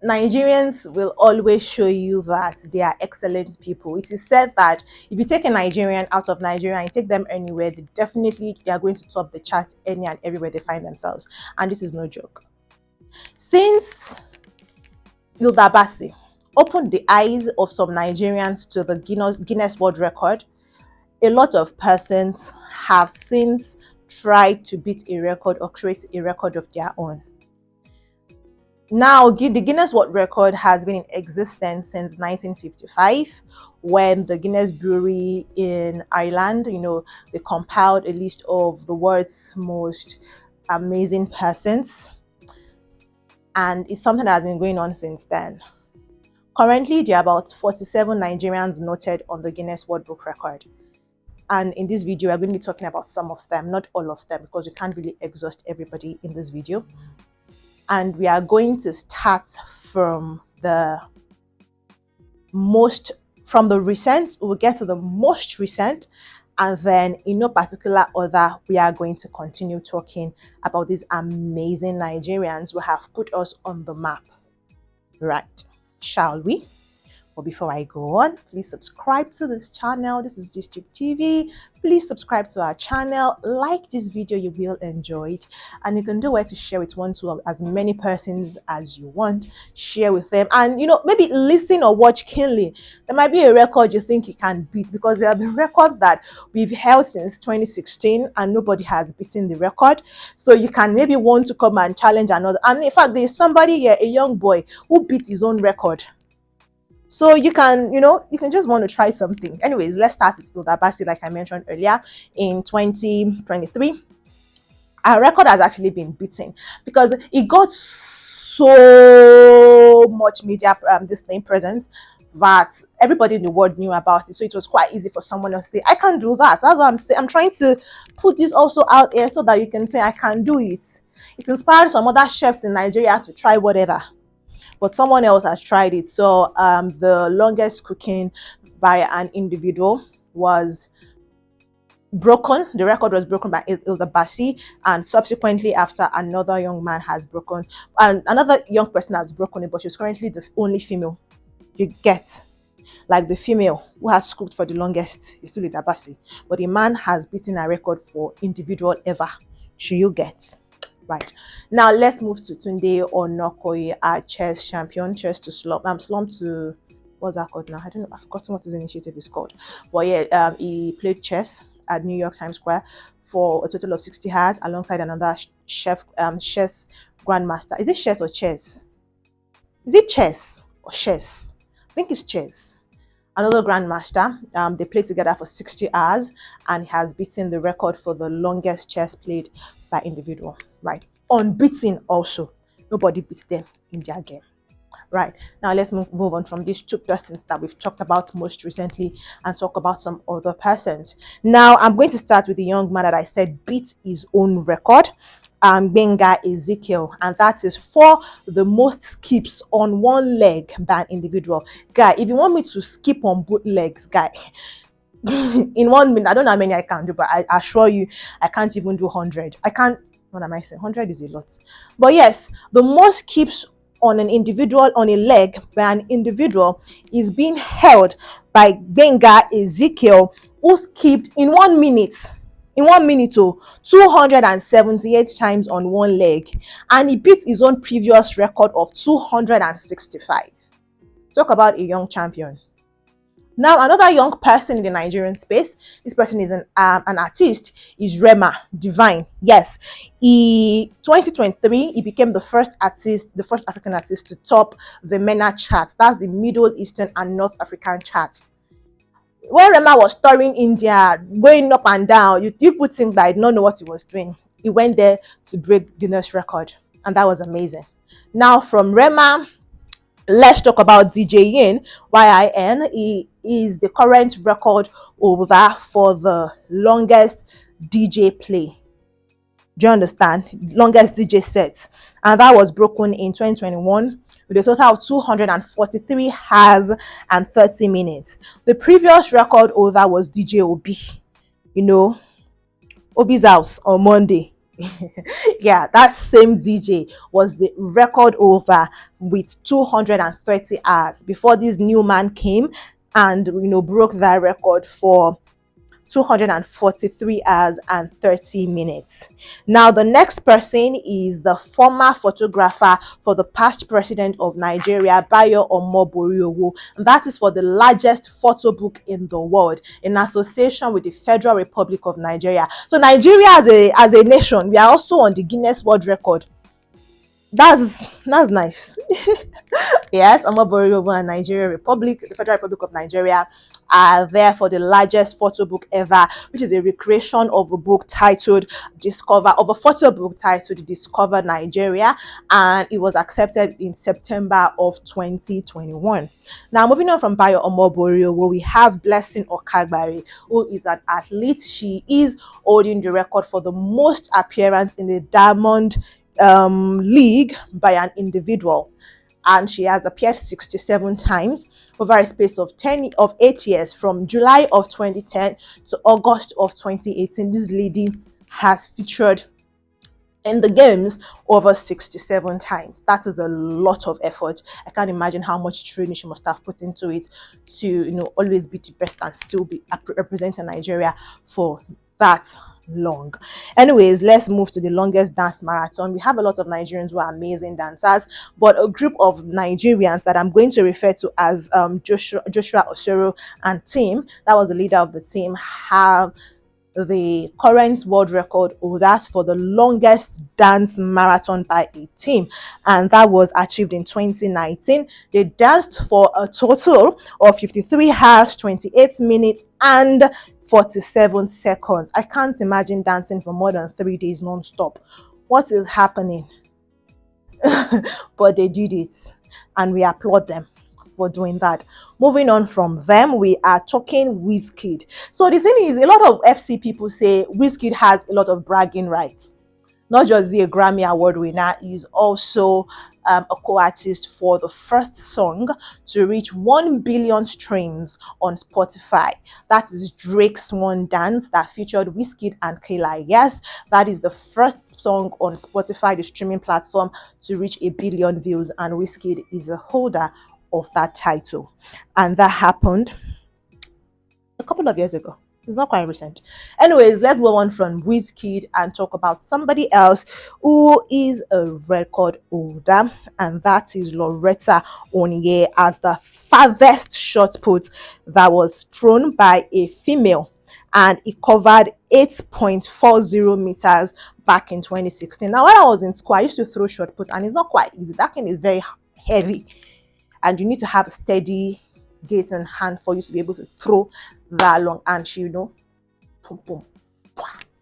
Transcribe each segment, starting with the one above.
Nigerians will always show you that they are excellent people. It is said that if you take a Nigerian out of Nigeria and take them anywhere, they are going to top the chart any and everywhere they find themselves. And this is no joke. Since Hilda Bassi opened the eyes of some Nigerians to the Guinness World Record, a lot of persons have since tried to beat a record or create a record of their own. Now, the Guinness World Record has been in existence since 1955, when the Guinness Brewery in Ireland, they compiled a list of the world's most amazing persons, and it's something that has been going on since then. Currently, there are about 47 Nigerians noted on the Guinness World Book Record. And in this video, we're going to be talking about some of them, not all of them, because we can't really exhaust everybody in this video. And we are going to start from the recent. We'll get to the most recent, and then in no particular order, we are going to continue talking about these amazing Nigerians who have put us on the map. Right, shall we? But before I go on, please subscribe to this channel. This is GISTUBE TV. Please subscribe to our channel. Like this video, you will enjoy it. And you can do it to share with as many persons as you want. Share with them. And, maybe listen or watch keenly. There might be a record you think you can beat, because there are the records that we've held since 2016 and nobody has beaten the record. So you can maybe want to come and challenge another. And in fact, there's somebody here, a young boy, who beat his own record. So you can just want to try something. Anyways, let's start with Hilda Bassi, like I mentioned earlier. In 2023, our record has actually been beaten because it got so much media presence that everybody in the world knew about it. So it was quite easy for someone else to say, I can do that. That's what I'm saying. I'm trying to put this also out there so that you can say, I can do it. It inspired some other chefs in Nigeria to try whatever, but someone else has tried it. So the longest cooking by an individual was broken. The record was broken by Hilda Bassi, and subsequently after, another young man has broken, and another young person has broken it, but she's currently the only female. You get, like, the female who has cooked for the longest is still Hilda Bassi, but the man has beaten a record for individual ever. Should you get? Right, now let's move to Tunde Onokoye, our chess champion, chess to slump to, what's that called now? I don't know, I've forgotten what his initiative is called. But yeah, he played chess at New York Times Square for a total of 60 hours alongside another chess grandmaster. Is it chess or chess? Is it chess or chess? I think it's chess. Another grandmaster. They played together for 60 hours and has beaten the record for the longest chess played by individual. Right, unbeaten also. Nobody beats them in their game. Right, now let's move on from these two persons that we've talked about most recently and talk about some other persons. Now I'm going to start with the young man that I said beat his own record, Benga Ezekiel, and that is for the most skips on one leg by an individual. Guy, if you want me to skip on both legs, guy, in 1 minute, I don't know how many I can do, but I assure you I can't even do 100. I can't. What am I saying? 100 is a lot. But yes, the most skips on an individual, on a leg by an individual, is being held by Benga Ezekiel, who skipped in 1 minute. In 1 minute, 278 times on one leg, and he beat his own previous record of 265. Talk about a young champion. Now, another young person in the Nigerian space, this person is an artist, is Rema Divine. Yes, 2023, he became the first African artist to top the MENA chart. That's the Middle Eastern and North African chart. When Rema was touring India, going up and down, you would think that I did not know what he was doing. He went there to break Guinness record, and that was amazing. Now, from Rema, let's talk about DJ Yin, YIN. He is the current record holder for the longest DJ play. Do you understand? Longest DJ set. And that was broken in 2021 with a total of 243 hours and 30 minutes. The previous record holder was DJ Obi. Obi's house on Monday. Yeah, that same DJ was the record holder with 230 hours before this new man came and broke that record for 243 hours and 30 minutes. Now, the next person is the former photographer for the past president of Nigeria, Bayo Omoboriowo. And that is for the largest photo book in the world in association with the Federal Republic of Nigeria. So, Nigeria as a nation, we are also on the Guinness World Record. That's nice. Yes, Omoboriowo and Nigeria Republic, the Federal Republic of Nigeria, are there for the largest photo book ever, which is a recreation of a book titled of a photo book titled Discover Nigeria, and it was accepted in September of 2021. Now, moving on from Bayo Omoboriowo, we have Blessing Okagbari, who is an athlete. She is holding the record for the most appearance in the Diamond League by an individual, and she has appeared 67 times over a space of 8 years, from July of 2010 to August of 2018. This lady has featured in the games over 67 times. That is a lot of effort. I can't imagine how much training she must have put into it to always be the best and still be representing Nigeria for that long. Anyways, let's move to the longest dance marathon. We have a lot of Nigerians who are amazing dancers, but a group of Nigerians that I'm going to refer to as Joshua Osoro and team, that was the leader of the team, have the current world record holders for the longest dance marathon by a team, and that was achieved in 2019. They danced for a total of 53 hours, 28 minutes and 47 seconds. I can't imagine dancing for more than 3 days non-stop. What is happening? But they did it, and we applaud them for doing that. Moving on from them, we are talking Wizkid. So the thing is, a lot of FC people say Wizkid has a lot of bragging rights. Not just the Grammy Award winner, he's also a co-artist for the first song to reach 1 billion streams on Spotify. That is Drake's One Dance that featured Wizkid and Kayla. Yes, that is the first song on Spotify, the streaming platform, to reach 1 billion views, and Wizkid is a holder of that title. And that happened a couple of years ago. It's not quite recent. Anyways, let's move on from Wizkid and talk about somebody else who is a record holder, and that is Loretta Onye, as the farthest shot put that was thrown by a female, and it covered 8.40 meters back in 2016. Now, when I was in school, I used to throw shot put, and it's not quite easy. That thing is very heavy, and you need to have a steady gait and hand for you to be able to throw that long. And she boom, boom,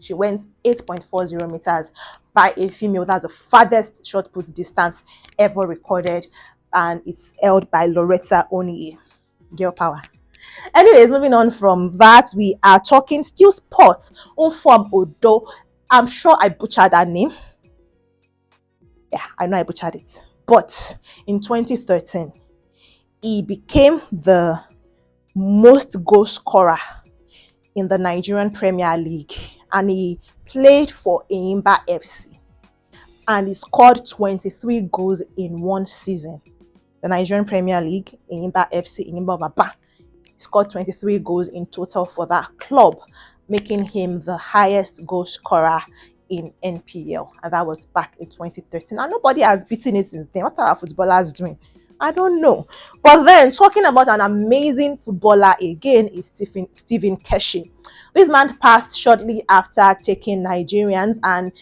she went 8.40 meters by a female. That's the farthest shot put distance ever recorded, and it's held by Loretta Onye. Girl power. Anyways, moving on from that, we are talking still sports. From Odo, I'm sure I butchered that name. Yeah, I know I butchered it, but in 2013 he became the most goal scorer in the Nigerian Premier League, and he played for Enyimba FC, and he scored 23 goals in one season. The Nigerian Premier League, Enyimba FC, Enyimba Baba, scored 23 goals in total for that club, making him the highest goal scorer in NPL, and that was back in 2013. And nobody has beaten it since then. What are our footballers doing? I don't know. But then, talking about an amazing footballer again is Stephen Keshi. This man passed shortly after taking Nigerians and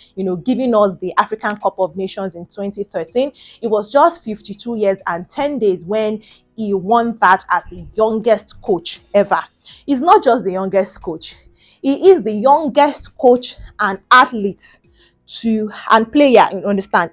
giving us the African Cup of Nations in 2013. It was just 52 years and 10 days when he won that as the youngest coach ever. He's not just the youngest coach, he is the youngest coach and athlete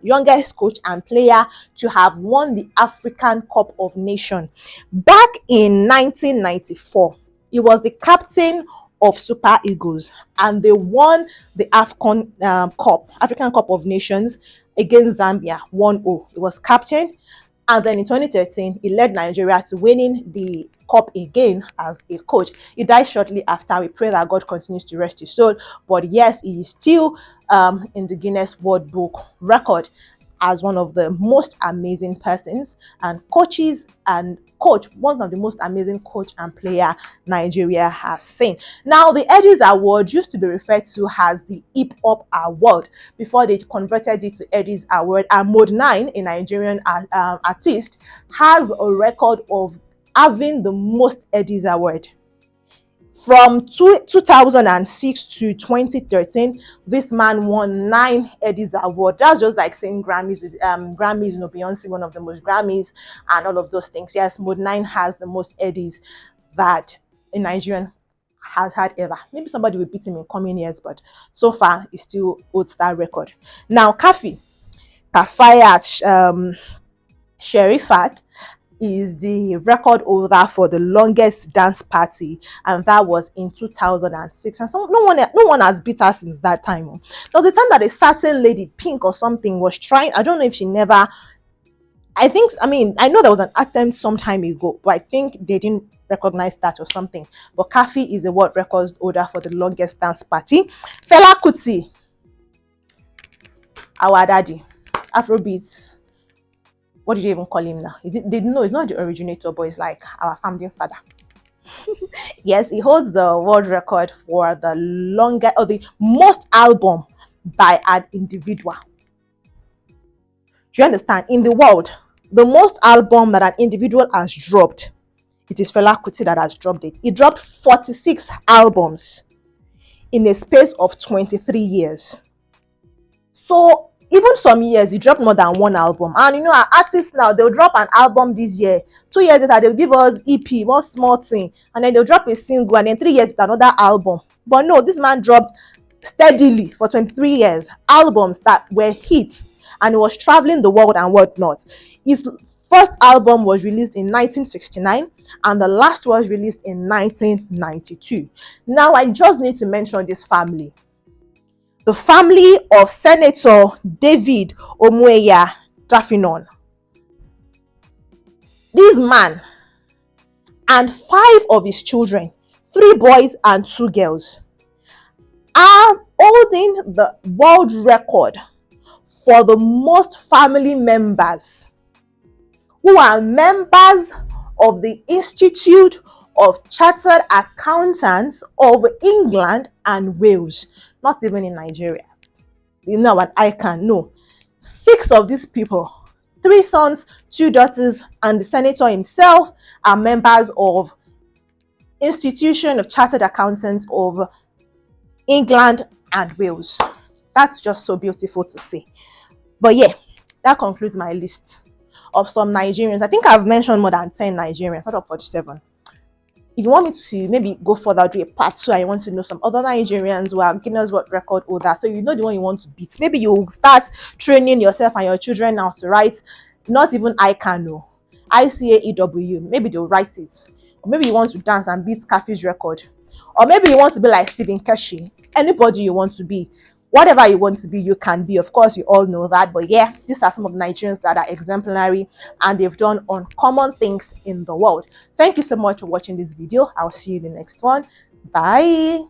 youngest coach and player to have won the African Cup of Nations. Back in 1994, he was the captain of Super Eagles, and they won the African Cup of Nations against Zambia 1-0. He was captain, And then in 2013, he led Nigeria to winning the cup again as a coach. He died shortly after. We pray that God continues to rest his soul. But yes, he is still in the Guinness World Book record as one of the most amazing persons and one of the most amazing coach and player Nigeria has seen. Now, the Eddies Award used to be referred to as the Hip Hop Award before they converted it to Eddies Award. And Mode 9, a Nigerian artist, has a record of having the most Eddies Award. From 2006 to 2013, this man won 9 Eddies Awards. That's just like saying Grammys with Grammys, you know, Beyonce, one of the most Grammys, and all of those things. Yes, Mode 9 has the most Eddies that a Nigerian has had ever. Maybe somebody will beat him in coming years, but so far he still holds that record. Now, Kafayat Sherifat is the record holder for the longest dance party, and that was in 2006. And so no one has beat her since that time. There was a time that a certain lady, Pink or something, was trying. I don't know if she never. I know there was an attempt some time ago, but I think they didn't recognize that or something. But Kaffi is a world record holder for the longest dance party. Fela Kuti, our daddy, Afrobeats. What did you even call him now? No, it's not the originator, but it's like our founding father. Yes, he holds the world record for the longest or the most album by an individual. Do you understand? In the world, the most album that an individual has dropped, it is Fela Kuti that has dropped it. He dropped 46 albums in a space of 23 years. So even some years he dropped more than one album. And you know, our artists now, they'll drop an album this year, 2 years later they'll give us EP, one small thing, and then they'll drop a single, and then 3 years with another album. But no, this man dropped steadily for 23 years albums that were hits, and he was traveling the world and whatnot. His first album was released in 1969, and the last was released in 1992. Now I just need to mention this family. The family of Senator David Omoeya Dafinon. This man and 5 of his children, 3 boys and 2 girls, are holding the world record for the most family members who are members of the Institute of Chartered Accountants of England and Wales. Not even in Nigeria. You know what I can know. 6 of these people, 3 sons, 2 daughters, and the senator himself are members of Institution of Chartered Accountants of England and Wales. That's just so beautiful to see. But yeah, that concludes my list of some Nigerians. I think I've mentioned more than 10 Nigerians, out of 47. If you want me to maybe go further, do a part 2, I want to know some other Nigerians who are Guinness World Record holder, so you know the one you want to beat. Maybe you start training yourself and your children now to write, not even I can know, ICAEW. Maybe they'll write it. Or maybe you want to dance and beat Kaffi's record. Or maybe you want to be like Stephen Keshi. Anybody you want to be. Whatever you want to be, you can be. Of course, you all know that. But yeah, these are some of the Nigerians that are exemplary and they've done uncommon things in the world. Thank you so much for watching this video. I'll see you in the next one. Bye.